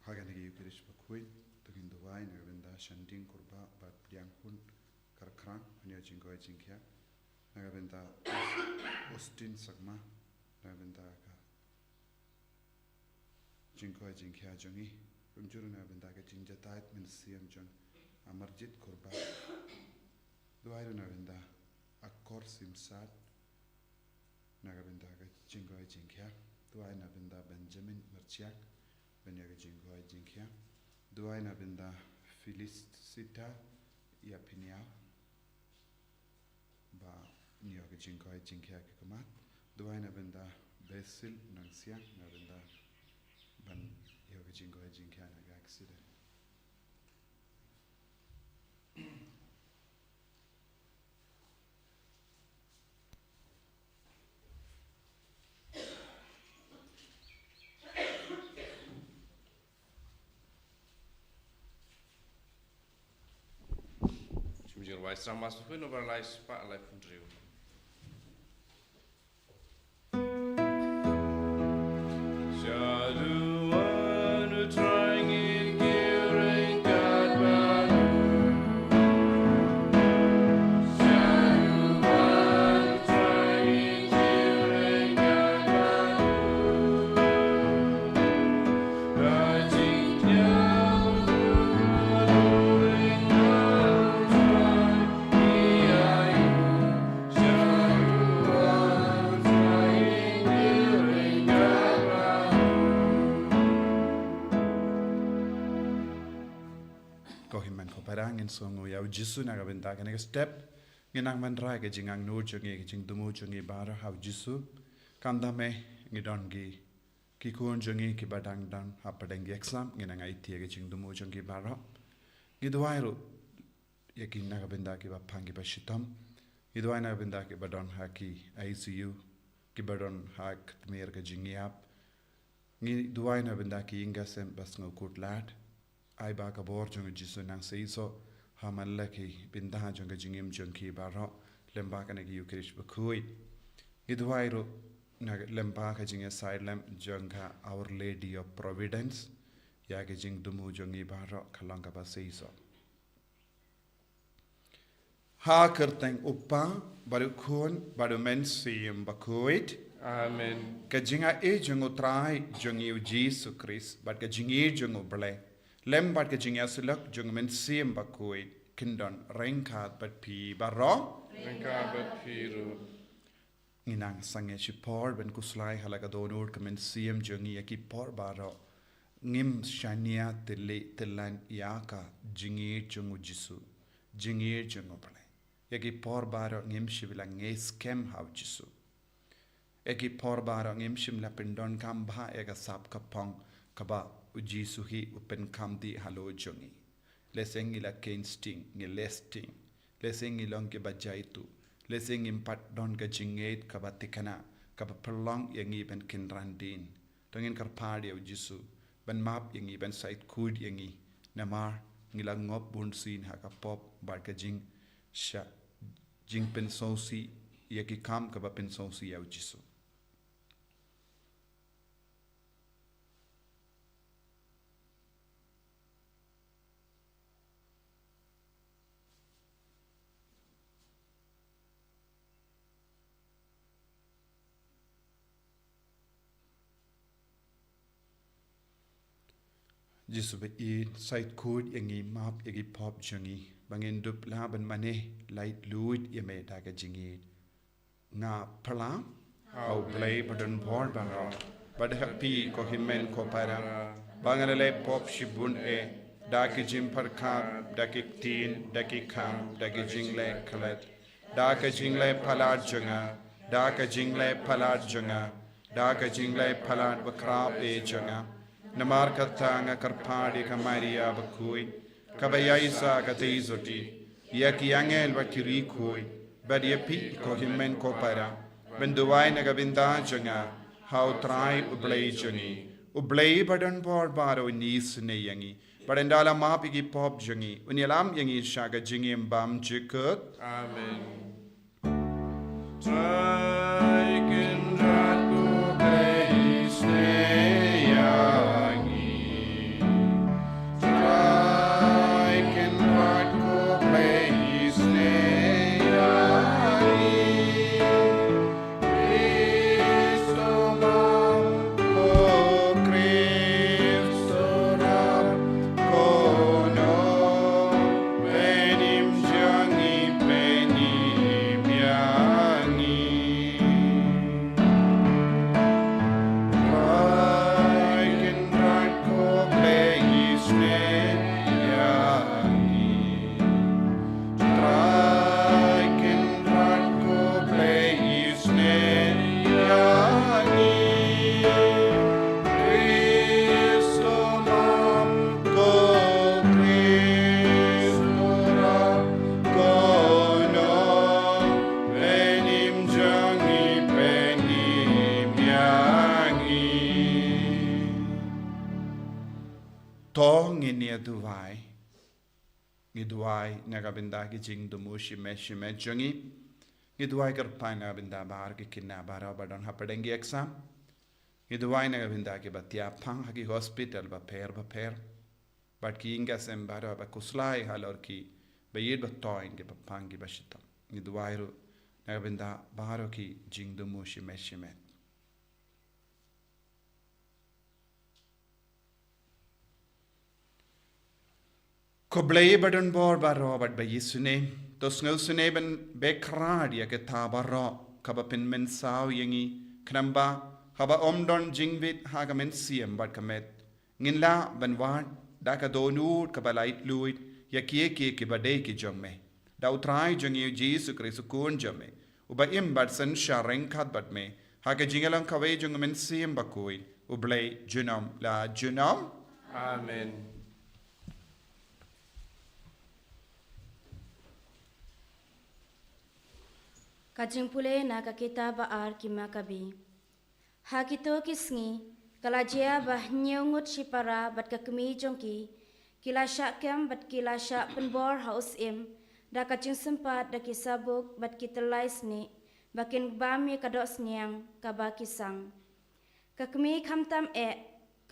Haganagi Ukirish Bakhuid, Tugin Duwai, Nagabenda, Shanding Kurba, but Yankun, Karkran, and Yajingo Jinkia, Nagabenda, Austin Sagma, Nagabenda, Jinko Jinkia Jungi, Umjuru Nagabenda, Jinjatait, Minsiam Jung, Amarjit Kurba, Duai Nagabenda, Akor Simsat, Nagabenda, Jingo Jinkia, Duai Nagabenda, Benjamin Merchiak. Benyaga Jingo Jinkia, Duaina Benda Felicita Yapinia Ba Nyoga Jingo Jinkia Kikamat, Duaina Benda Basil Nansia, Nabenda Ban Yoga Jingo Jinkia Nagaxida. Vice Ramas pun overlies Pak Life Country. Songo ya jisu na gabenda ka step nginang mandra ke jingang no jongi jing dumu jongi bar how jisu kanda me ngidon gi ki kun jongi ki badang dang hapadang exam nginang ai tie ke jing dumu jongi bar ngidwairo yakin na gabenda ki bapangi bashitam ngidwai na gabenda ki badon haki ICU ki badon hak mer ke jingiap ngidwai na gabenda ki ingasem bas ngokutlat ai ba ka bor jongi jisu nang seiso Hamalaki Binda Junga Jingim Junki Baro, Lembaka Nagi Ukirish Bakhuid. Idwairo Lembaka Jinga Side Lamp Junga Our Lady of Providence, Yagajing Dumu Jungi Baro, Kalanga Baseiso. Ha Kertang Upa, Barukun, Barumen Sium Bakhuid. Amen. Kajinga E Jungo Trai, Jungi Jesus Christ, but Kajingi Jungo Bale. Lembat ke jing yasulak jung men sim Bakhuid kindon rengkat bat pi baro rengkat bat piru nginang sange chipor ben kuslai halaga donur ke men sim jungi yaki por baro ngim shania tele telan yaka jingi jungu jisu jingi jungu bale yaki por baro ngim shivla nges kem haw jisu yaki por baro ngim shimla pindon kamba ega sap kapong kaba Ujisu hi upen kamdi halo jongi. Leseng ila kane sting, ngi lesting. Leseng ilong ke bajaitu. Leseng impat don ke jingait kabatikana. Kabaperlong yang iben kinrandin. Tongin karpadi ujisu. Ben map yang iben sait kud yang i. Namar ngila ngop bunsin haka pop bar ke jing sha. Jing pensosi yaki kam kaba pensosi ya ujisu. Jisu be I side code yangi map yagi pop jungi bangin dup laban mane light luid yame daga jingi nga pala au play button board banga bad happy ko himen ko para bangale pop shibun e daki jim par kam daki tin daki kam daki jingle khalat daka jingle pala junga daka jingle pala junga daka jingle pala bakra e junga Namar katanga karpadi kamaria Bakhuid, kabayaisa katizoti, yaki angel bakiri kui, badiapi ko himen ko para, benduai nagabinda janga, how try ublay jungi, ublay badan por baro nis ne yangi, badandala mapigi pop jungi, unyalam yangi shaga jingi mbam jikut. Amen. to nginia duwai ngidwai nagabinda ki jing dumu shime jungi ngidwai karpai nagabinda bar ki kinna bara badon hapadengi exam ngidwai nagabinda ki batia pang haki hospital ba per but ki inga sem bara ba kuslai halor ki bayid ba toin ki pang ki bashita ngidwai ru nagabinda baro ki jing dumu shime ko blei badon bor baro bad bayi sune to sngo sune ben bekrad ya ke ta baro kaba pin men saw yangi knamba haba omdon jingvit haga men siem bad kamet nginla ban wan da ka donut kaba lait luit ya kie ke bade ki jome da utrai jongi jesu kristo kun jome uba im bad san shareng khat bad me haga jingalang kawe jong men siem bakui ublei junam la junam Amen. Kajing pule na kakita baar kima kabi. Hakito kisngi kalajia bah nyungut shipara bat kakmi jongki kila syakem bat kila syak penbor haus im da kajing sempat da kisabuk bat kitelai sni bakin bami kadok sniang kaba kisang. Kakmi kamtam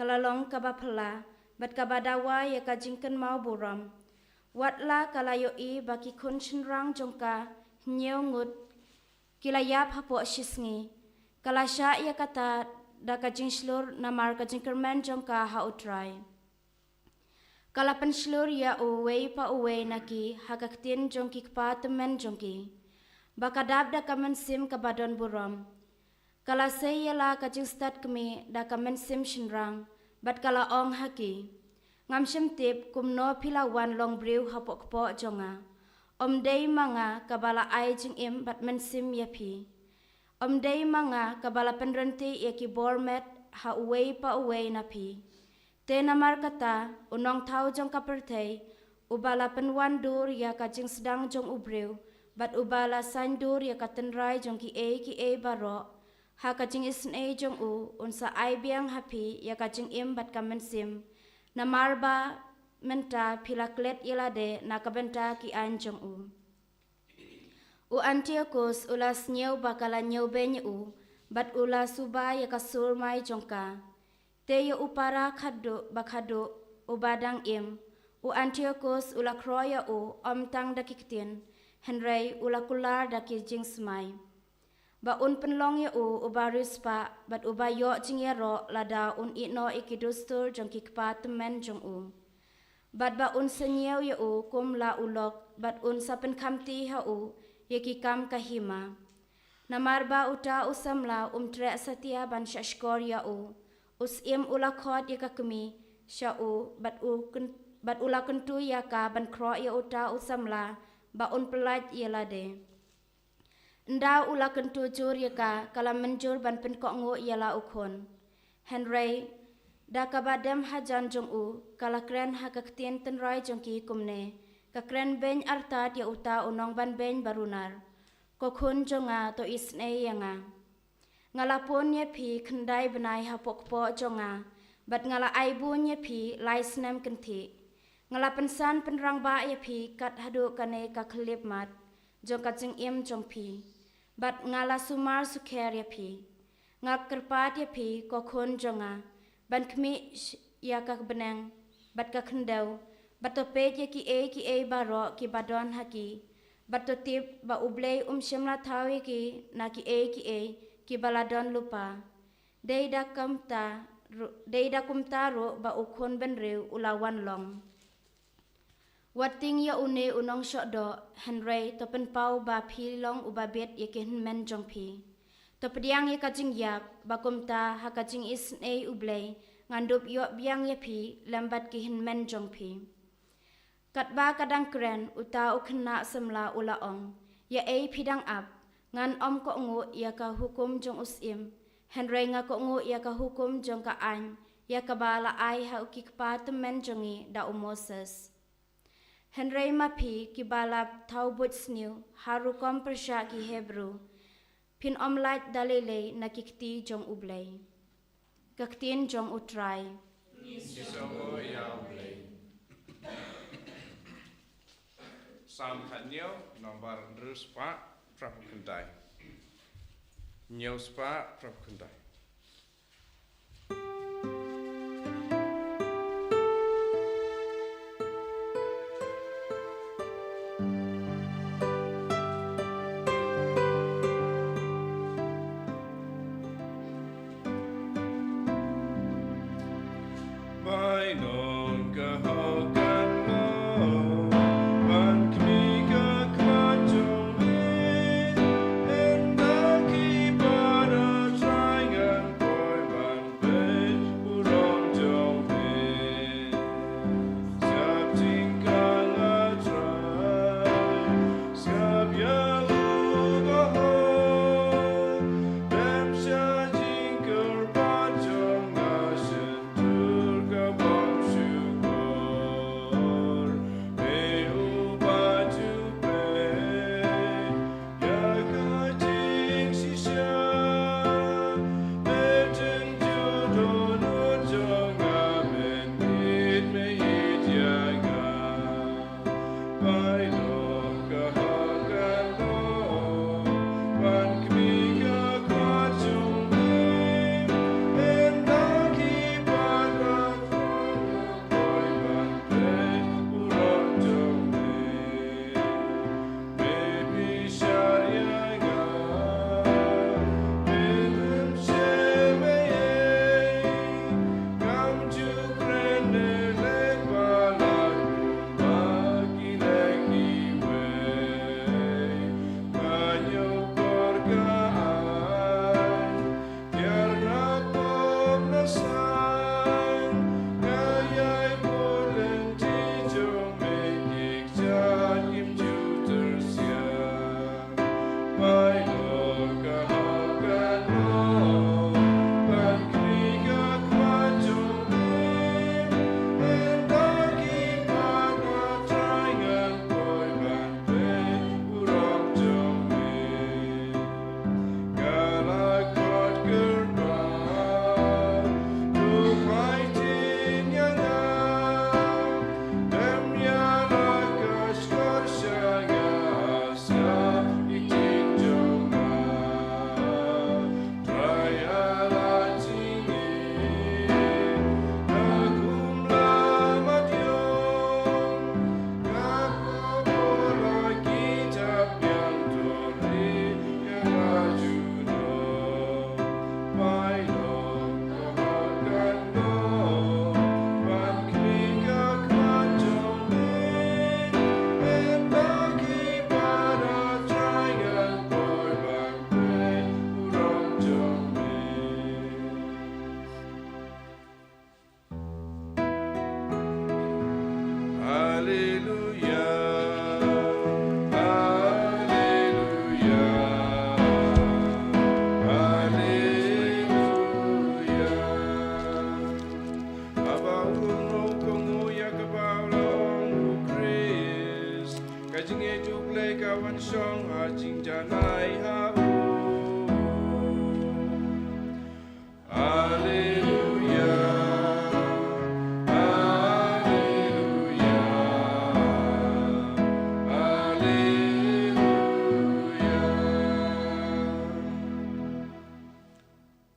kalalong kaba pela bat kaba dawa ya kajing ken mau buram. Watla kalayoi baki kun chenrang jongka nyungut kila yap hapo shisngi kala sya ya kata da kajing shlur namar kajing kermen jongka ha utrai kala pen shlur ya uwei pa uwei naki hakaktin jongki kpa temen jongki bakadab da kamen sim kabadon buram kala sei la kajing stat kemi da kamen sim shinrang bat kala ong haki ngam shim tip kumno pilawan long brew hapo kpo jonga Dei manga kabala ai jing im bat men sim yapi. Dei manga kabala penrenti yaki bormet ha uwei pa uwei napi. Te namar kata unong tau jong kapertei ubala penwan dur ya kajing sedang jong ubreu bat ubala san dur ya katenrai jong ki e baro ha kajing isn e jong unsa ai biang hapi ya kajing im bat kamen sim. Namar ba menta pilaklet ilade nakabenta ki anjong u Antiochus ulas nyau bakala nyau benye bat ula suba ya kasur mai jongka te yo upara bakado ubadang im u Antiochus ula kroya omtang dakiktin henry ula kular daki jingsmai ba un penlong ya ubarus pa bat ubayo jingero lada un ino ikidustur jongki kpa temen jong Bat ba un senyau ya kum la ulok bat un sapen kamti ha yaki kam kahima. Namar ba uta usamla tre satia ban shashkor ya us im ula khot ya kakmi sha bat ula kentu ya ka ban kro ya uta usamla ba un pelat ya lade. Nda ula kentu jur ya ka kala menjur ban pen kok ngo ya la ukon. Henry da kabadem hajan jong kala kren hakaktin tenrai jongki kumne ka kren ben artat ya uta unong ban ben barunar ko khun jonga to isne yanga ngalapon ye phi khandai banai hapok po jonga bat ngala aibu ye phi laisnem kenti ngala pensan penrang ba ye phi kat hadu kane ka khlip mat jong ka jing im jong phi bat ngala sumar sukher ye phi ngak kerpat ye phi ko khun jonga ban kmi ya ka benang bat ka khendau bat to pe ki e baro ki badon haki bat to tip ba ublei shimla thawi ki na ki e ki baladon lupa deida kumta ro ba ukhon ben reu ulawan long wating ya une unong shokdo henry to pen pau ba phi long ubabet yekin men jong phi to pediang ye kajing yak bakumta ha kajing isn e ublei ngandup yo biang ye phi lambat ki hin men jong phi katba kadang kren uta ukhna semla ula ong ya e phidang ap ngan ko ngo ya ka hukum jong usim henry nga ko ngo ya ka hukum jong ka an ya ka bala ai ha ki pa temen jongi da Moses henry mapi ki balap thau but sniu haru kom persha ki hebrew pin omlait dalele nakikti jong ublay kaktin jong utrai Isongo ya ublay Sam khat nhiều nomor rus pa prap kendai. Nhiều spa prap kendai.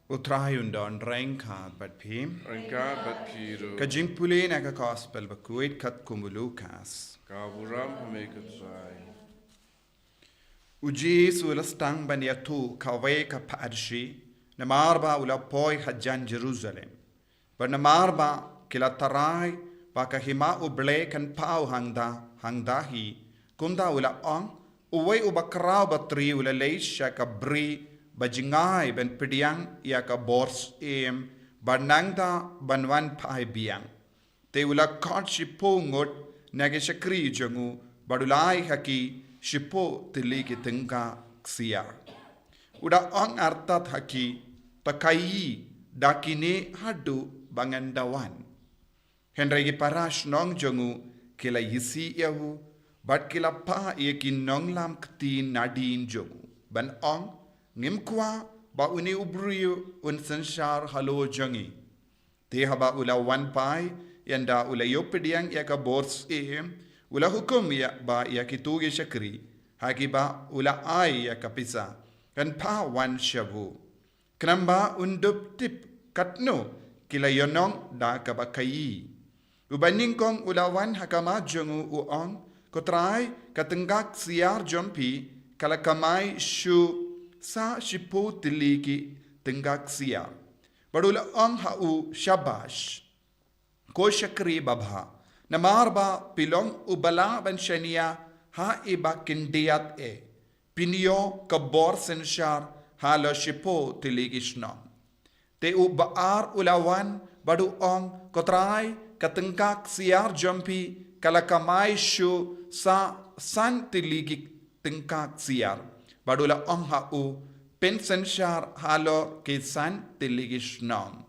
Utrayundan rengka bat pim. Rengka bat piru. Kajing pulin aga gospel Bakhuid kat kumulukas. Kaburam hamekutsai. Uji sulastang baniatu kawe ka paadshi. Namarba ula poi hajan Jerusalem. Bar namarba kila tarai baka hima uble kan pau hangdahi. Kunda ula ong. Uwe ubakrao batri ula leisha ka bri. Bajingai ben pidiang ia ka bors banangda banwan pai biang. Te ula kot shipo ngot nage shakri jangu badulai haki shipo tili ki tingka ksiar. Uda ong artat haki takai dakine hadu bangandawan. Henry parash nong jangu kila yisi yahu bat kila pa yekin nong lam kti nadin jangu. Ban ong ngimkwa ba uni ubriyo un sanshar halo jangi. Te haba ula wan pai yanda ula yopidiang yaka bors ula hukum ya ba ya kitugi syakri haki ba ula ai ya kapisa kan pa wan shavu kenamba undup tip katno kila yonong da kabakayi ubaning kong ulawan hakama jongu uong kotrai katenggak siar jompi kala kamai shu sa shipu tiliki tenggak siar badula ong hau shabash ko syakri babha namarba pilong ubala ban shania ha iba kindiat pinyo kabor senshar halo shipu tiliki shnam te ubaar ulawan badu ong kotrai katenggak siar jompi kala kamai shu sa san tiliki tengkak siar badula ong hau pensen shar halo kisan tiligi shnam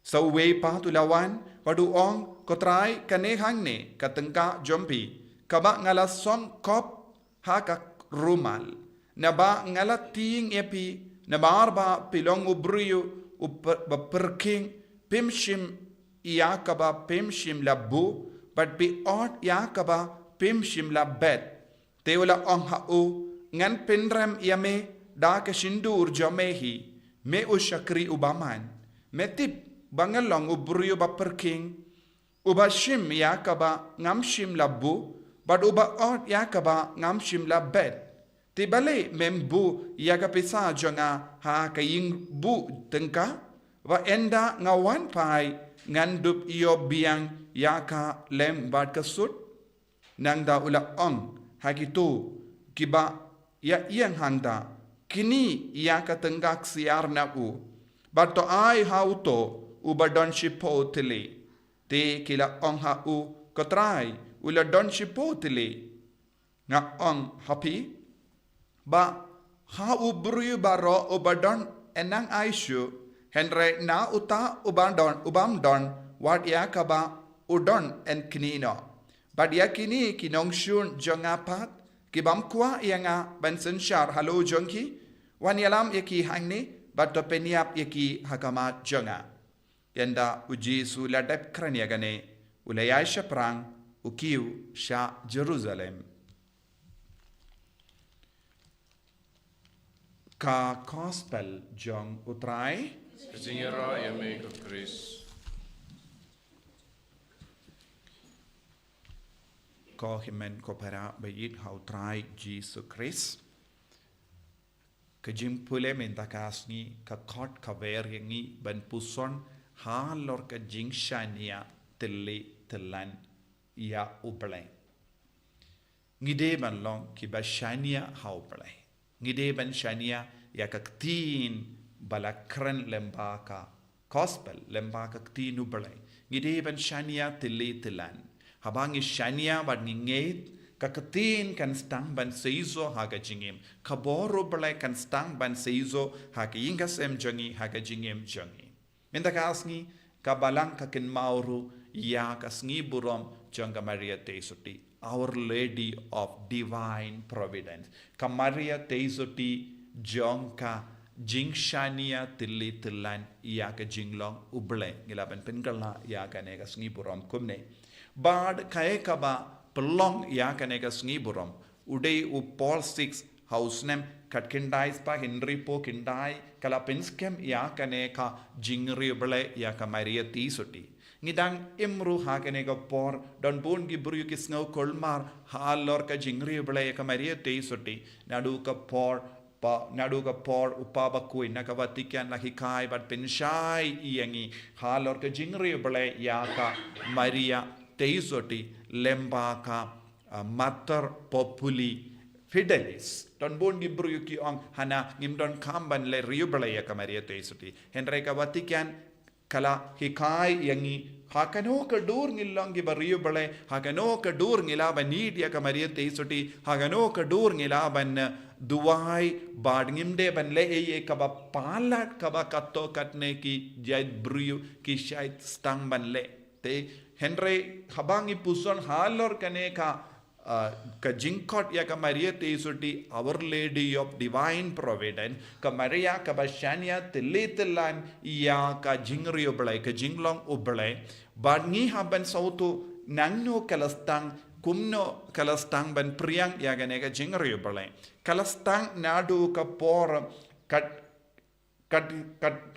so we patulawan badu ong kotrai kanehangne katengka jompi kaba ngala som kop haka rumal naba ngala ting epi nabarba pilong ubriyu perking pimshim iya kaba pimshim labu but be ot ya kaba pimshim labet teula ong hau ngan pendram yame da ke shindur jomehi me ushakri ubaman me tip bangalong ubriyo ba perking uba shim ya kaba ngam shim labu but uba ot ya kaba ngam shim labet tibale membu ya kapisa jonga ha kaying bu tengka wa enda ngawan pai ngandup iyo biang yaka lem bad kasut nang da ula ong hakitu kiba ya iyang hangda kini yaka tenggak siar na u bato ai hauto ubadon shipo tili te kila ong ha u kotrai ula don shipo tili nga ong happy ba ha u bru baro ubadon enang aisyu henre na uta ubam don wat yakaba udon en kinino bad yakini kinong shun jongapat kibam kwa yanga bensen shar halo jonki wan yalam yaki hangni bad to peniap yaki hakama jonga yanda uji su ladap krania gane ulayai shaprang ukiu sha Jerusalem ka gospel jong utrai Zingera yame ko Chris. Ko himen ko para bayit how try Jesus Christ. Kajim pule mentakas ni ka kot kaver yangi ban puson ha lor ka jingshania tele telan ya ublay. Ngide ban long ki ba shania ha ublay. Ngide ban shania ya kaktin balakran lembaka gospel lembaka ktinu balai ngide ban shania tili tilan habang shania bad nginget kakatin kan stang ban seizo haga jingem kaboro balai kan stang ban seizo haga ingasem jangi haga jingem jangi menda kasngi ka balang ka kin mauru ya kasngi burom janga Maria Teisuti Our Lady of Divine Providence ka Maria Teisuti jongka jingshania tili tilan ya ka jinglong uble gilaban pengala ya ka ne ka sngi buram kumne bad kae ka ba pelong ya ka ne ka sngi buram ude u Paul 6 house nem kat kindai spa Henry po kindai kala penskem ya ka ne ka jingri uble ya ka Maria Teisuti ngidang imru ha ka ne ka por don bon gi bru ki snow kolmar halor ka jingri uble ya ka Maria Teisuti nadu ka por pa naduga por Bakhuid nakawatikan lahikai bat penshai iyangi halor ka jingri bale yaka Maria Teisuti lembaka mater populi fidelis don bon gi bruyuki ong hana ngimdon kamban le riubale yaka Maria Teisuti henre kawatikan kala hikai yangi hakano ka dur ngilong gi bariu bale hakano ka dur ngila banid yaka Maria Teisuti hakano ka dur ngila ban दुआई बाडगिमडे बनले ये कबा पाला कबा कत्तो कटने की जय ब्रियो की शायद स्टंग बनले ते हेनरे हबांगी पुसन हाल और कने का जिंकॉट या का Maria Teisuti Our Lady of Divine Providence का Maria का बशानिया तिले तिलान या का जिंगरी उबले का जिंगलोंग उबले बाडगी हाबन सौतो नंगनो कलस्तांग kumno kalastang ban priang yagane ka jingri bale kalastang nadu ka por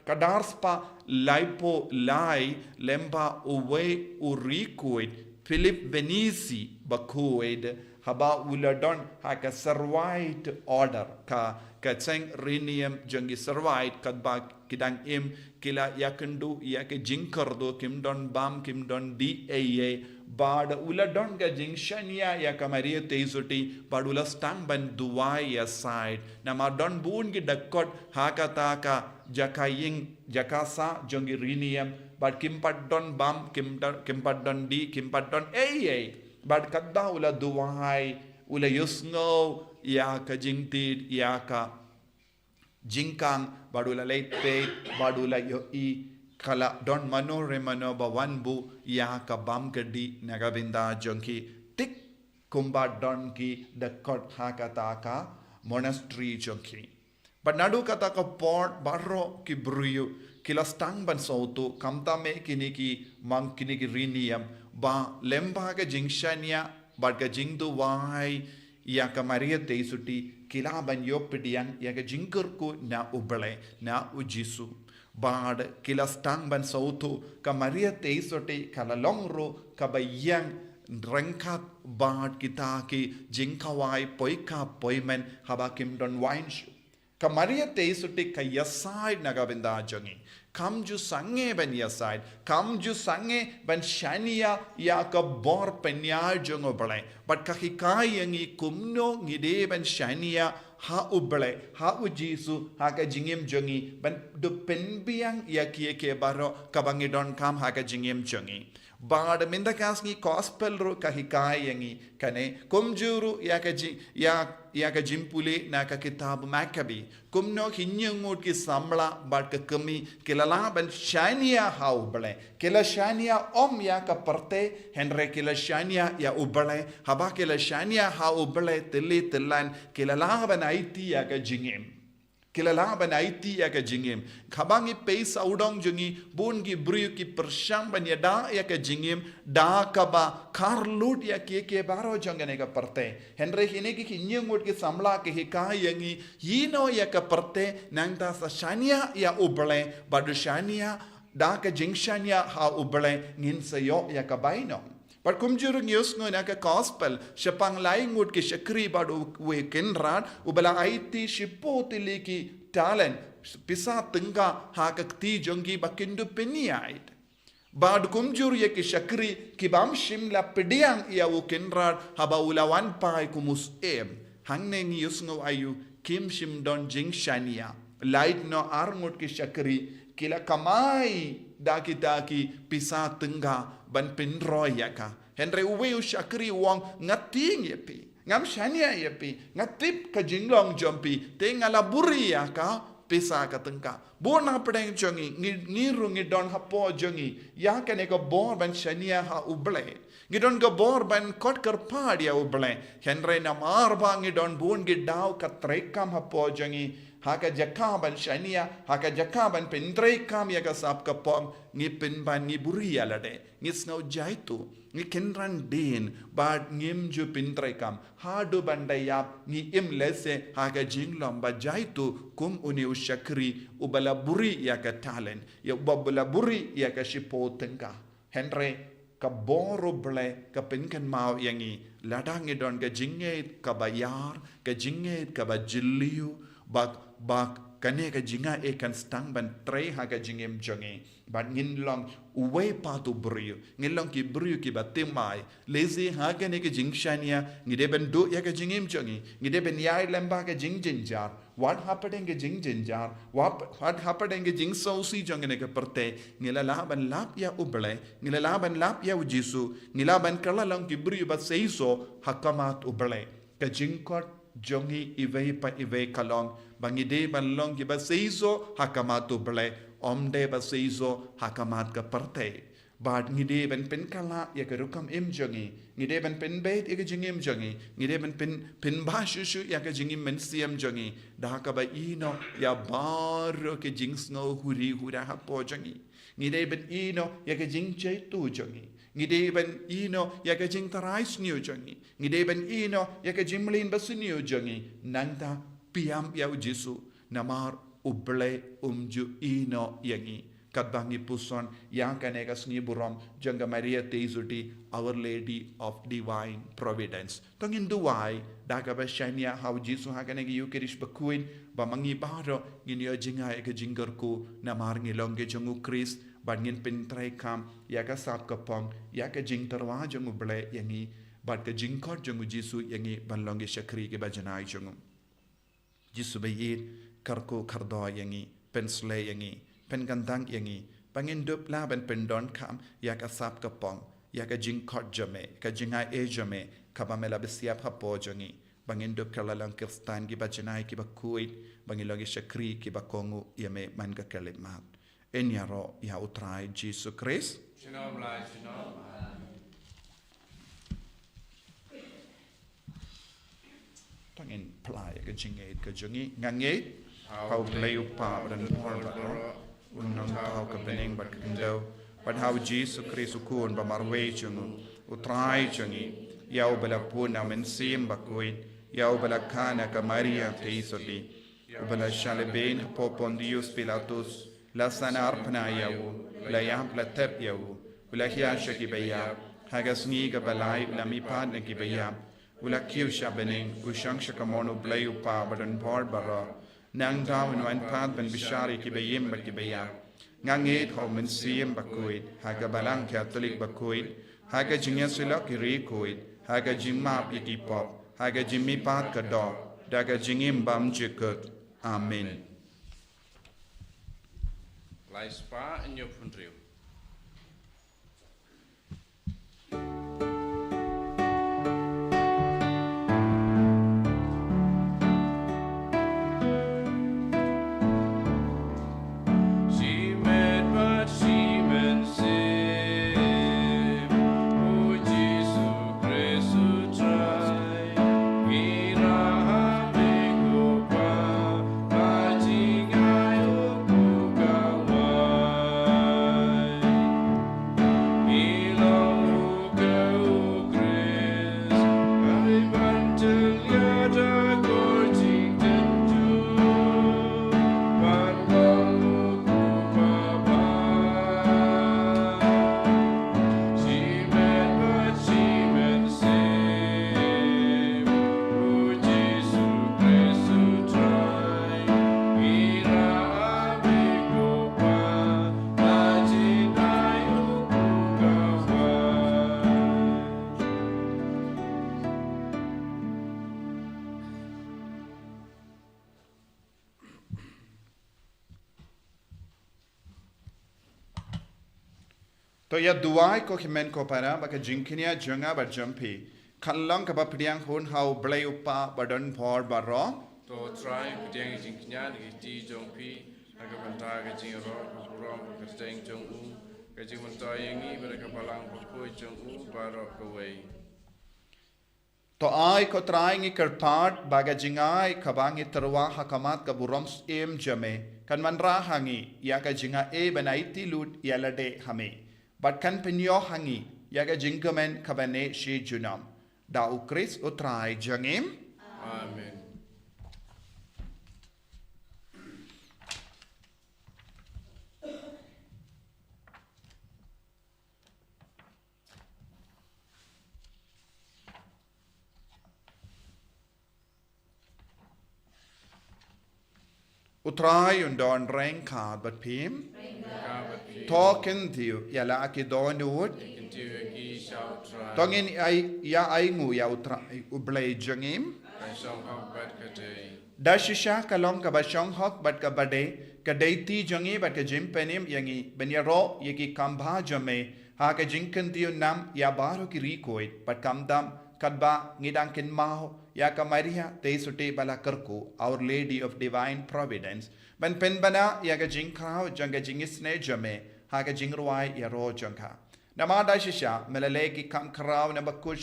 kadarspa laipo lai lemba uwe urikuid Philip Venisi Bakhuid haba uladon haka survived order ka cheng rinium jangi survived kadba kidang im kila yakendu yake jinkardo kimdon bam kimdon daa bad uladon ga jingshania yakamaria teisuti badula stang ban duwai aside namadon bun gi dakot hakataka jakaying jakasa jangi rinium bad kimpadon bam kimpadon di kimpadon aa bad kadda ula duwai ula yusngo ya ka jingtid ya ka jingkang badula late badula yo i kala don mano remano bawanbu ya ka bam kadi nagabinda jonki tik kumba don ki the court hakataka monastery jonki but nadu kataka port barro ki bruyu kilastang ban sautu kamta me kiniki mang kiniki riniam ba lemba ka jingshania bad ka jingdu wai ya ka maria teisuti kila ban yopidian ya ka jingkurku na ubale na ujisu bad kila stang ban sautu ka maria teisuti kala longro ka bayang rengkat bad kita ki jingkawai poika poimen habakim don wine ka maria teisuti ka yasai nagabinda jongi kam ju sange ban yasai kam ju sange ban shania ya ka bor penya jongo bale but ka hikai yangi kumno ngide ban shania ha ubale ha ujisu ha ka jingim jongi ban du penbiang ya kie ke baro kabangidon kam ha ka jingim jongi bad minda kasni gospel ro ka hikai yangi kane kumjuru ya ka jimpule na ka kitab makabi kumno hinyungut ki samla bad ka kami kilala ban shania ha ubale kila shania om ya ka parte henre kila shania ya ubale haba kila shania ha ubale tili tilan kilala ban aiti ya ka jingim kilala ban aiti ya ka jingim khabangi peisa udong jungi bungi briu ki persham ban ya da ya ka jingim da ka ba karlut ya ke baro jongane ka parte henre hine ki nyungut ki samla ke hikai yangi yino ya ka parte nangta sa shania ya ubale badu shania da ka jingshania ha ubale ngin sayo ya ka baino but kumjurung yusno na ka gospel shapang laingut ki shakri badu we kenran ubala aiti shipotili ki talent pisa tengga ha ka ti jongi bakindu peniait bad kumjur ye ki shakri ki bam shimla pediang ya u kenran haba ulawan pai kumus hangne ngi yusno ayu kim shim don jing shania light no arngut ki shakri kila kamai daki pisa tengga ban pinroy yaka henre uwe shakri wong ngating yepi ngam shania yepi ngatip ka jinglong jompi te ngala buri yaka pisa ka tengka bona pedeng jongi ngiru ngidon hapo jongi yaka ne ko bor ban shania ha uble ngidon go bor ban kot karpad ya uble henre na marba ngidon bun gidaw ka trekam hapo jongi haka jakaban shania haka jakaban pendrekam ya ka sap ka pom ngi pinban ngi buri alade ngi snow jaitu ngi kenran den bad ngim ju pendrekam hadu bandayap ngi im lese haka jinglom ba jaitu kum uni ushakri ubala buri ya ka talent ya ubala buri ya ka shipotenga henre ka boro ble ka pinkan mau yangi ladang idon ka jinget ka bayar ka jinget ka bajiliu bak kane ka jinga kan stang ban tre ha ka jingem jonge ban ngin long uwe patu brio ngin long ki brio ki batimai lezi ha ka ne ka jingshania ngide ben do ya ka jingem jonge ngide ben yai lamba ka jinginjar what happening ka jinginjar what happening ka jing sausi jonge ne ka perte ngila la ban lap ya uble ngila la ban lap ya ujisu ngila ban kala long ki brio ba seiso hakamat uble ka jingkot jongi ive kalong bangide balong ki ba seiso hakamat uble omde ba seiso hakamat ka parte bad ngide ban pen kala ya ka rukam em jangi ngide ban pen bait ya ka jingim jangi ngide ban pen ba shu ya ka jingim men siam jangi da ka ba ino ya bar ke jing sno huri hura ha po jangi ngide ban ino ya ka jing chai tu jangi ngide ban ino ya ka jing tarai sniu jangi ngide ban ino ya ka jimlin basniu jangi nanta piam ya Jesu namar uble umju ino yangi kadbangi puson yang kaneka sngi buram janga Maria Teisuti Our Lady of Divine Providence tongin duwai daga ba shania how Jesus ha kanega Eucharist Bakhuid ba mangi baro ginyo jinga e jingar ko namar ngilonge jongu Christ bangin pintrai kam ya ka sap kapong ya ka jing tarwa jongu ble yangi bad ka jingkot jongu Jesus yangi banlonge shakri ke bajanai jongu Jesus bayit karko kardo yangi pensle yangi pen gandang yangi pangin dup la ben pendon kam ya ka sap kapong ya ka jing khot jame ka jinga e jame ka ba mela besiap ha po jangi bangin dup kalalang kirstan ki bajanai ki Bakhuid bangin logi shakri ki bakongu yame man ka kalimat enyaro ya utrai Jesus Christ Shalom lai shalom. tangin play ka jingate ka jangi ngangate how play upa dan por ba unang tao ka bening bat kendo but how Jesus Christ ukun ba marwe chungu utrai chungi yau bala puna men sim Bakhuid yau bala kana ka Maria Teisuti bala shaleben popon Dios Pilatus la sanar pna yau la yam la tep yau la hiya shaki baya hagasni ka balai la mi pan ki baya ula kiu shabening ushang shakamono blay upa badan board bara nang dawn wan pat ben bishari ki bayim bat ki bayam ngangit ho men siem Bakhuid haga balang Catholic Bakhuid haga jingya sila ki Bakhuid haga jimma ki pop haga jimmi pat ka do daga jingim bam jikut amen Lai spa in your country. to ya duai ko himen ko para ba ka jinkinia janga ba jampi khallang ka ba pdiang hun how blay upa badan for baro To try pediang jing knya ni ti jong pi aga banta ga jing ro rom ka steng jong u ka jing banta yangi ba ka balang ko jong u baro ka wei to ai ko trying ikarpat baga jingai kabangi terwa hakamat ka buroms em jame kan manra hangi ya ka jinga e banaiti lut yalade hame but kan penyo hangi ya ka jingkamen kabane shi junam da ukris utrai jangim amen utrai undon reng kad but pim talking to you yala aki donut tongin ai ya ai ngu ya utrai ublay jangim dashisha kalong ka bashong hok bat ka bade ka deiti jangi bat ka jim penim yangi benyaro yeki kambha jame ha ka jinkan tiu nam ya baro ki rikoit bat kamdam kadba ngidangkin maho ya ka Maria Teisuti bala karku Our Lady of Divine Providence ban pen bana ya ka jingkrao janga jingisne jame ha ka jingruai ya ro jangha Nama da shisha melalegi kam karaw na bakur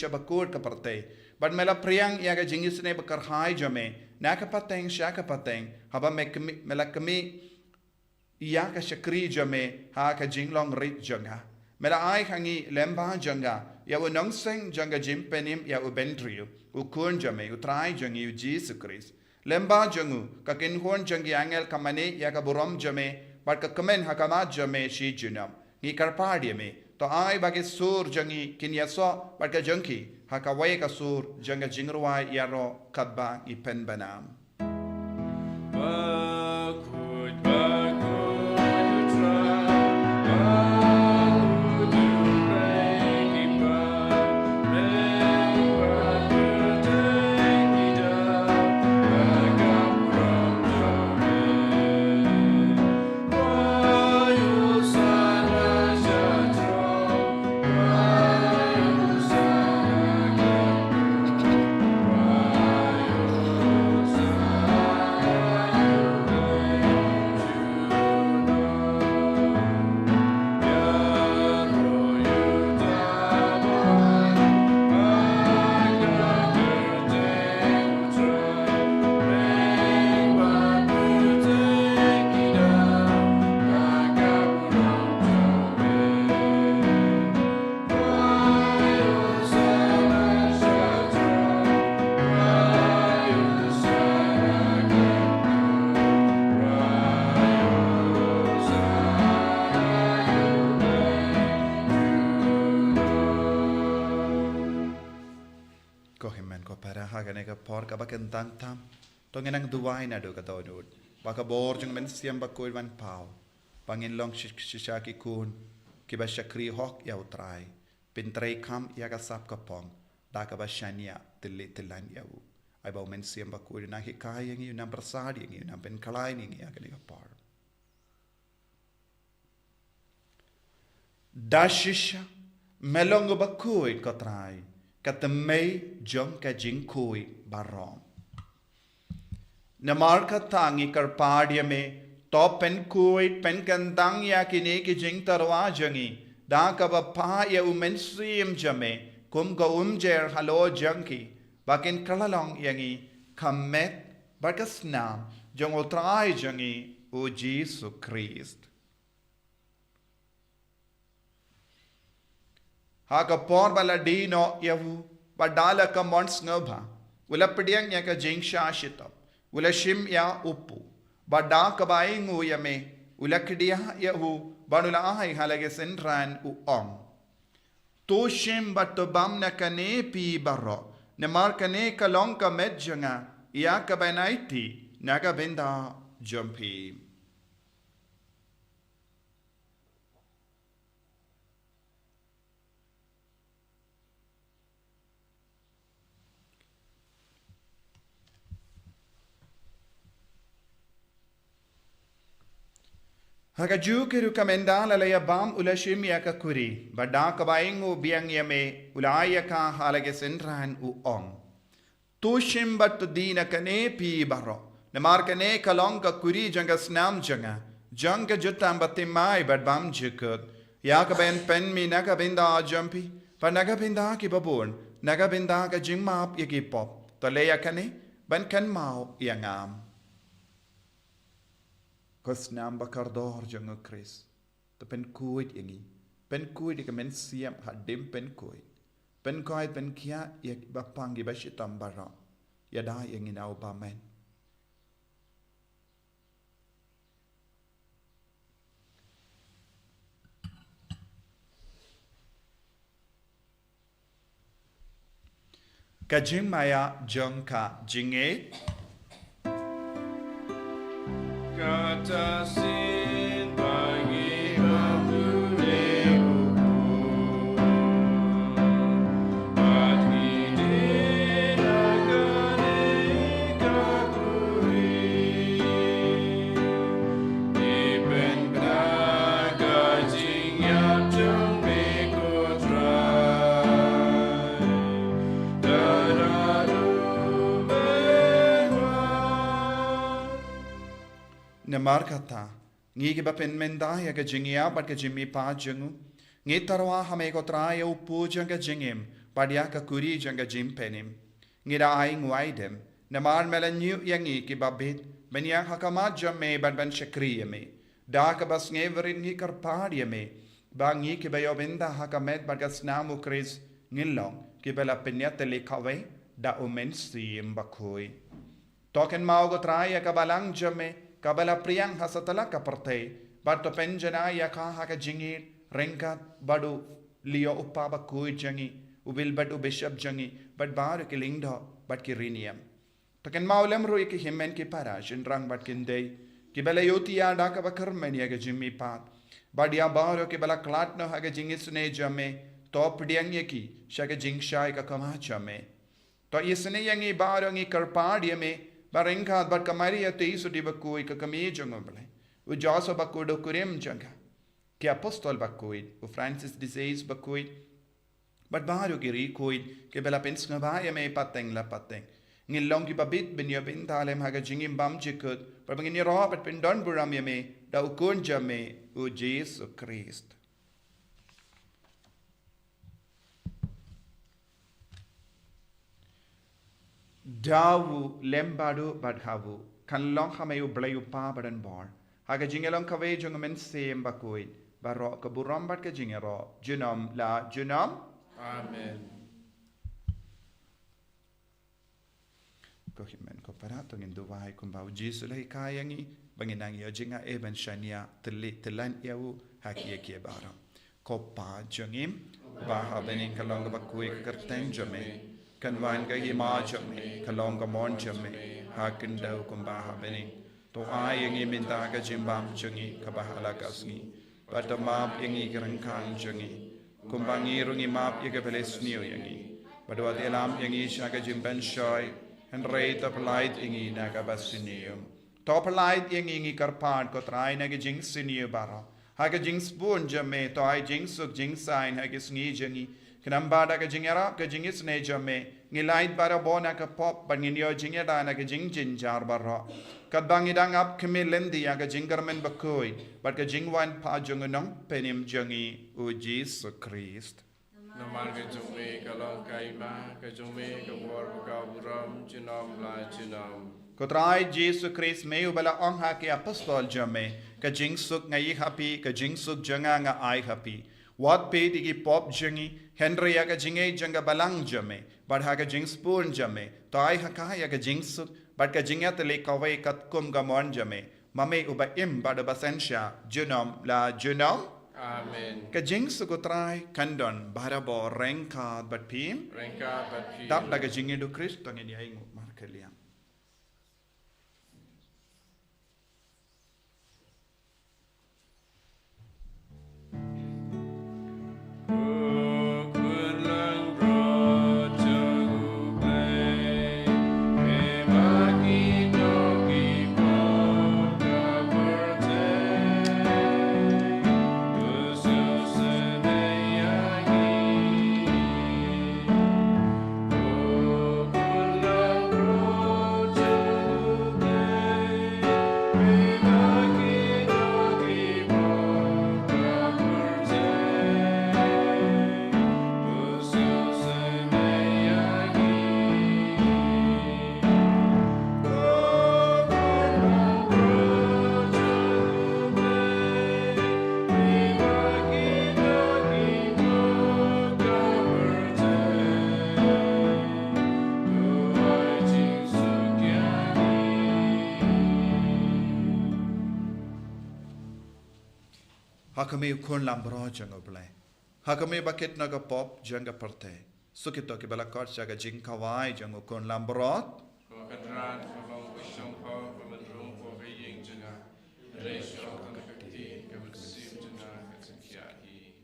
kaparte. But mela priang yaga jingis ne bakar hai jame. Naka pateng shaka pateng. Haba melakami yaga shakri jame ha ka jinglong rit janga. Mela ai hangi lemba janga. Ya u nongseng janga jimpenim ya u bendriu. U kun jame u trai jangi u Jesus Christ. Lemba jangu ka kinhon jangi angel kamane ya ka buram jame. But ka kamen hakamat jame shi junam. Ni karpadi me. To ai bagi sur jangi kinya so but ka jangki hakawai ka sur janga jingruai yaro kadba I pen banam. Bakhuid, Bakhuid, try. Bakhuid, you break it back. Break back, you take it down. Back up from Jubilee. Why you sana jatro? Why you sana gapro? Why you sana Haganega pork abakan tantam, tongenang duwai na do katodod. Baka borjung men siam bakoy man pau. Pangin long shishaki kun, kiba shakri hok yaw trai. Pintrei kam yagasap kapong, daka ba shania tilan yaw. Ay baw men siam bakoy na hikayang yun ang prasadi yun ang penkalain yun yaganega por. Dashisha melongo bakoy katrai. Katamay jong ka jingkui barom. Namarka tangi karpadia me to pen kuit pen kandang ya kini ki jing tarwa jangi da ka ba pa ya umensim jame kum ka umjer halo jangki bakin kalalong yangi kamet barkasnam jong utrai jangi o Jesus Christ. Haka por baladino yavu badala ka mons ngobha wala pediang ya ka jingsha shitop wala shim ya upu bada ka baingu yame wala kdia yavu banula ai halage sentran u om to shim batobam na kane pi barro ne mar kane kalong ka medjanga ya ka banaiti naga benda jumpi. Hagaju kiru kamendala laya bam ulashim ya ka kuri bada kabaingu biang yame ulaya ka halage sentran u ong tushim bat dina kane pi baro namar kane kalong ka kuri janga snam janga jutam batimai bad bam jikut ya ka ben pen mi naga binda jumpy pa naga binda ki babun naga binda ka jingmap yaki pop to leya kane ban kan mau yangam. Kosnam bakardor jango Chris. To pen kuit yangi. Pen kuit ika men siam hadim pen kuit. Pen kuit pen kia yak bapangi bashitam bara. Yada yangi na ubamen. Kajing maya jongka jinge. Kata sin bagi babule uku Bagi dinagane kakuri Iben braga jingyap jong beko try Daradu benwa Namar kata, ngi ba pen mendaya ka jingia bat ka jimi pa jungu, Ngitarwa hame ko Taïew pu janga jingim, padia ka kuri janga jim penim. Ngida aing waidem, namar melanyu yangi ki babit, benyang hakamat jame ban shakriya me. Da ka bas ngeverin ngi karpadia me, bangi ki bayobinda hakamet bagas namu kris ngilong, ki bela penyatele kawe, da umensi Bakhuid. Token mau ko Taïew ka Balang jame, ka bela priyang hasatala ka partay, bato penjana ya ka haka jingir, Rengkat badu liyo upa Bakhuid jangi, ubil badu bishop jangi, bad baru ki lingdo, bad ki riniam. Token maulem rui ki himen ki parash, in rang bad kindey, ki bela yoti ya daka bakarmen ya jimmi pat, bad ya baru ki bela klatno haga jingisne jame, top diang yaki, shaka jingshai ka kamachame. To isne yangi baru ngi karpadi me, barengkat bad kamari ya teisu di Bakhuid ka kami jangobale, ujaso Bakhuid kurim janga. Ki apostol Bakhuid, u Francis disease Bakhuid, but baru kiri kuid, ke bela pens ngabaya me pateng la pateng. Ngilong ki babit binyo bintalem haga jingim bam jikut, but bangin ro but pindon buram me, da ukun jame u Jesu Christ. Dawu lembadu badhavu, kan long hame u blayu pa badan bar, haga jingelong kawe jungamen sem Bakhuid. Baro ke buram bat ke jingero, junam la junam. Amen. Ko himen ko para to ngin duwai kum bau Jesu lai kayangi banginang ya jinga eben shania telan yau haki ke bara. Ko pa jangim ba ha benin kalong Bakhuid kerteng jame kan wan ga hima jame kalong ga mon jame hakin dau kum ba ha benin to ayangi minta ga jimbam jangi ka ba hala kasni. Bata map yangi kerengkang jangi, kumbangi rungi map yaga pelesniu yangi, badwa elam yangi shaga jimben shoy, and rate of light yangi naga basinium. Top light yangi karpan ko try naga jing siniu bara, haga jing spoon jame, toy jing suk jing sign haga sngi jangi, kanambada ka jingera ka jingis ne jame, ngilight bara bona ka pop, but nginyo jingera naga jing jinjar bara. Kadbangidang ap kemilendi aga jingarmen Bakhuid, but ka jingwan pa jungunong penim jungi u Jesu Christ. Naman ka jume kalong kaima, ka jume ka war ka buram, junam la junam. Kotrai Jesu Christ me ubala ong ha ki apostol jame, ka jing suk ngai happy, ka jing suk janga nga ai happy. What pe digi pop jungi, Henry aga jinge janga Balang jame, but ha ka jing spoon jame, to ai hakaya ka jing suk, but ka jingat le kawai kat kum gamon jame, mame uba im bada basensha, junom la junom. Amen. Ka jing sukutrai kandon barabo rengka but pim, Rengka bat pi. tap daga jingi do Christ tangin yaing markeliam. Hakame ukun lambro jango blai. Hakame bakit naga pop janga parte. Sukito ki balakot jaga jing kawai jango ukun lambrot. Kadran kabang wisong pa pamadrong po kaying jana. Resyo ang kakati kamatsim jana katsakyahi.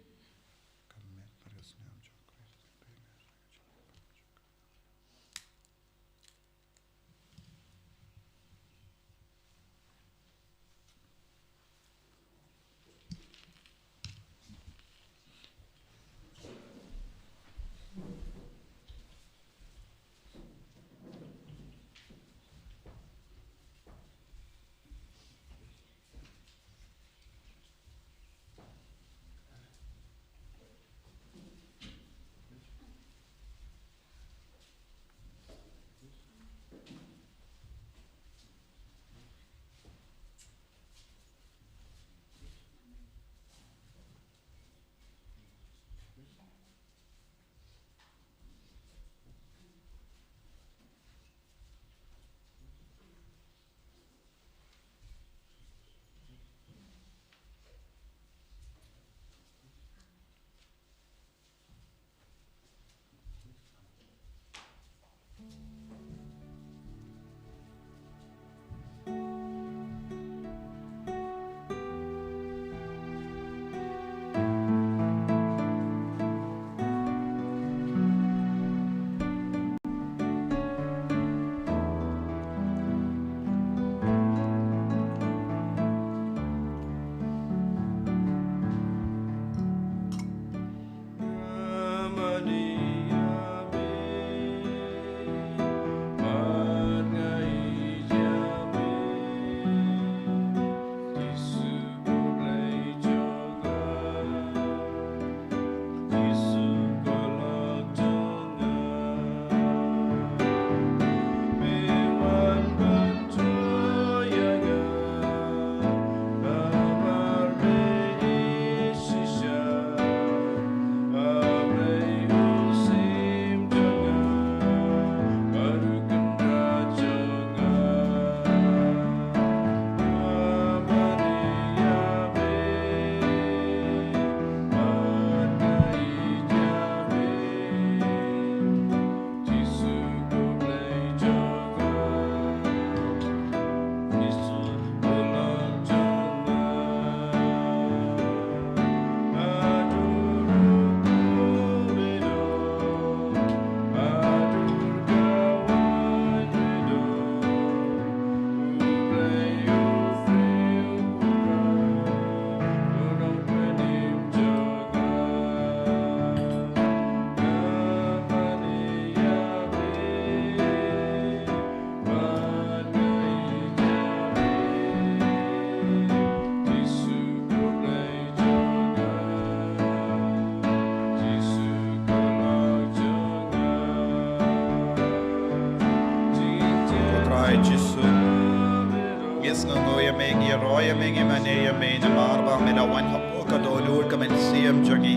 me na marba me na wan hapo ka dolur ka men siam jangi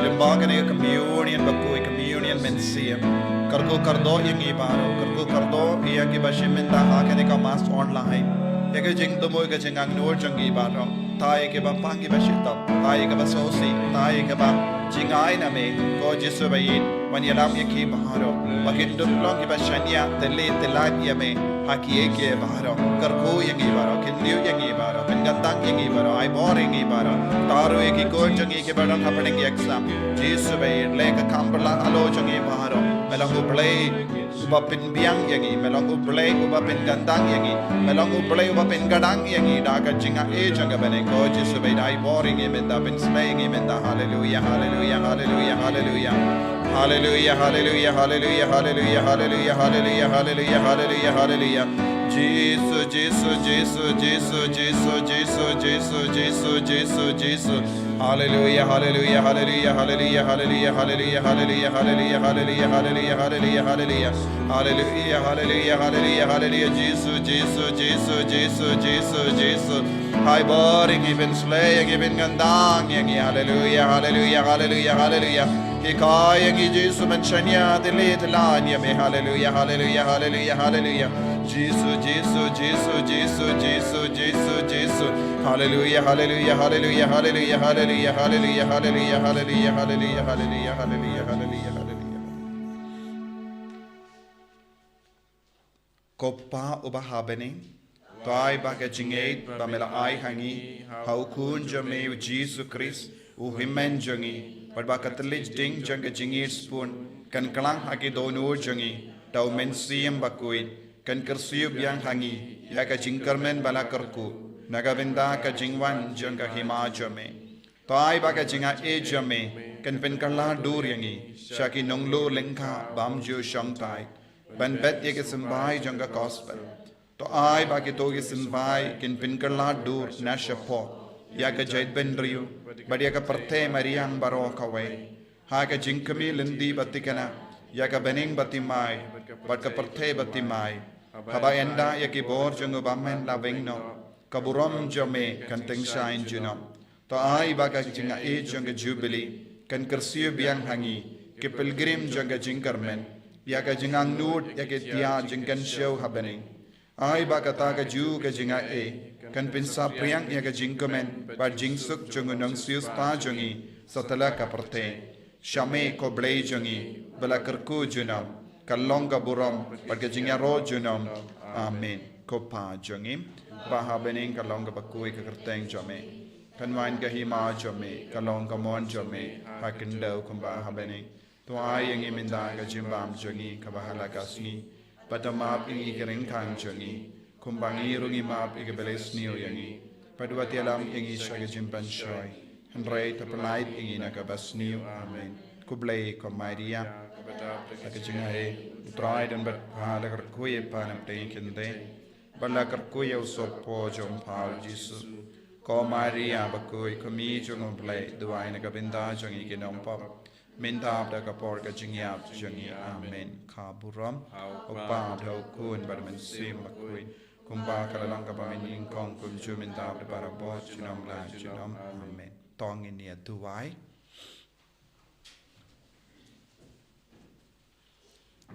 limbaga ne communion bakui communion men siam karko kardo yang ibaro karko kardo iya ki bashimenda hakane ka mas online ya ka jing tumoy ka jingang nur jangi ibaro tai ke ba pangi bashitap tai ke ba sosi tai ke ba jingai na me ko jisu bayin wan yalam yaki baharo bakin duplong ki bashania tele telat ya me haki ke baharo karko yang ibaro kindiu yang ibaro gandang yang ibaro ai boring ibaro taru eki ko jangi ke badang happening exam jisu bayin le ka kambala alo jangi baharo melang ublay ubapin biang yang i melang ublay ubapin gandang yang i melang ublay ubapin gadang yang i daga jinga e janga bane ko jisu bayin ai boring e menda bin slaying e menda hallelujah hallelujah hallelujah hallelujah hallelujah hallelujah hallelujah hallelujah hallelujah hallelujah hallelujah hallelujah hallelujah Jesus Jesus Jesus Jesus Jesus Jesus Jesus Jesus Jesus Jesus hallelujah hallelujah hallelujah hallelujah hallelujah hallelujah hallelujah hallelujah hallelujah hallelujah hallelujah hallelujah hallelujah hallelujah hallelujah hallelujah Jesus Jesus Jesus Jesus Jesus Jesus high boring even slaying even gandang yang hallelujah hallelujah hallelujah hallelujah hikaya yang Jesus menshanya delit lanya me hallelujah hallelujah hallelujah hallelujah Jesus Jesus Jesus Jesus Jesus Jesus Jesus hallelujah hallelujah hallelujah hallelujah hallelujah hallelujah hallelujah hallelujah hallelujah hallelujah hallelujah hallelujah hallelujah Koppa ubahabene Toai baga jingate bamela ai hangi haukun jame u Jesus Christ u himen jangi padba katlich ding janga jingate spoon kan kalang hagi donur jangi tau men siam Bakhuid kan kersiub yang hangi ya ka jingkarmen bala kerku nagavenda ka jingwan janga hima jame toai baga jinga e jame kan pen kala dur yangi shaki nonglo lengka bamju shangtai ban bet ye ke sambai janga gospel to ai ba ke to ke sambai kin pen kala dur nashapo ya ka jait ben rio badia ka parte mariang baro kawe ha ka jingkami lendi batikana ya ka bening batimai bat ka parte batimai haba enda ya ki bor jungo bamen la vengno kaburom jame kan teng shine juno to ai ba ka jinga e junga jubilee kan kersiu biang hangi ke pilgrim junga jingkarmen ya ka jingang nut ya ke tia jingkan show happening ai ba ka ta ka ju ka jinga e kan pinsa priang ya ka jingkamen ba jingsuk jungo nang sius pa jungi satala ka parte shame ko blay jungi bala kerku junam kalonga buram barga jingya ro junam amen kopa jungim baha bening kalonga bakui ka kerteng jame kanwain ka hima jame kalonga mon jame hakindau kumba ha bening to ai yang iminda ka jimbam jungi ka bahala kasni patamap ingi kering kang jungi kumbangi rungi map igebeles niu yangi padwati alam ingi shaga jimban shoy handrai tapalait ingi na ka basniu amen kublai ko maria Akajingahe, tried and but Halagar Kuya Panam taken day, Balakar Kuya Sopo Jom Pal Jesus, Ko Maria Bakui, Comijum Play, Duina Gabinda Jungi Ginom Pop, Mintab the Kaporka Jingiap Jungi, Amen, Kaburam, Opad, Hokun, Badman Sim Bakui, Kumba Kalanga Bamin Kong, Jumintab the Barabot, Junam Land, Junam, Amen, Tong in near Duai.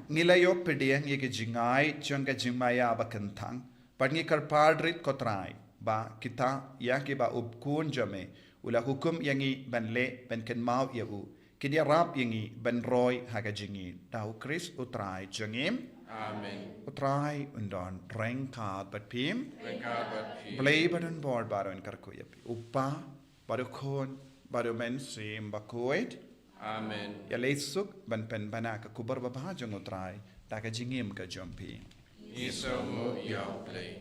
Nilayo pediang ye ke jingai jangka jingmaya bakentang padngi karpadrit kotrai ba kita ya ke ba ubkun jame ula hukum yangi ban le ban ken mau ya u kidia rap yangi ban roy haga jingi tau Chris utrai jangim amen utrai undon rengka bat pim play badan board baron karkuya upa baru kon baru men sim Bakhuid amen ya lesuk ban pen banaka kubar babha jang utrai ta ka jingim ka jompi iso mo yaw play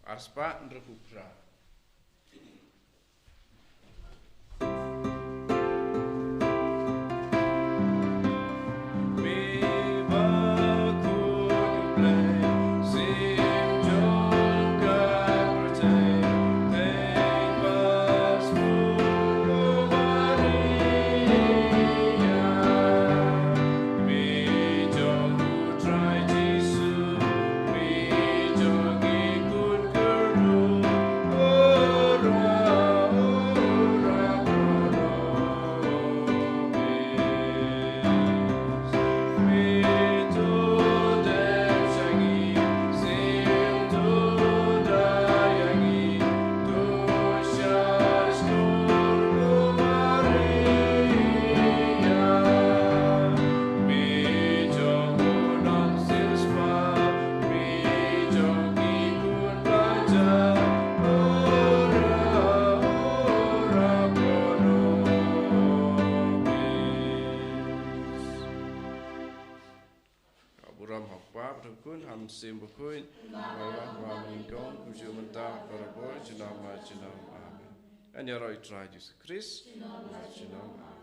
aspa ndrepupra Oh buram hakpa berkun ham sim berkun bawah bawah meningkong kuju mentah berabur jenama amen. And your right try Jesus Christ, jenama.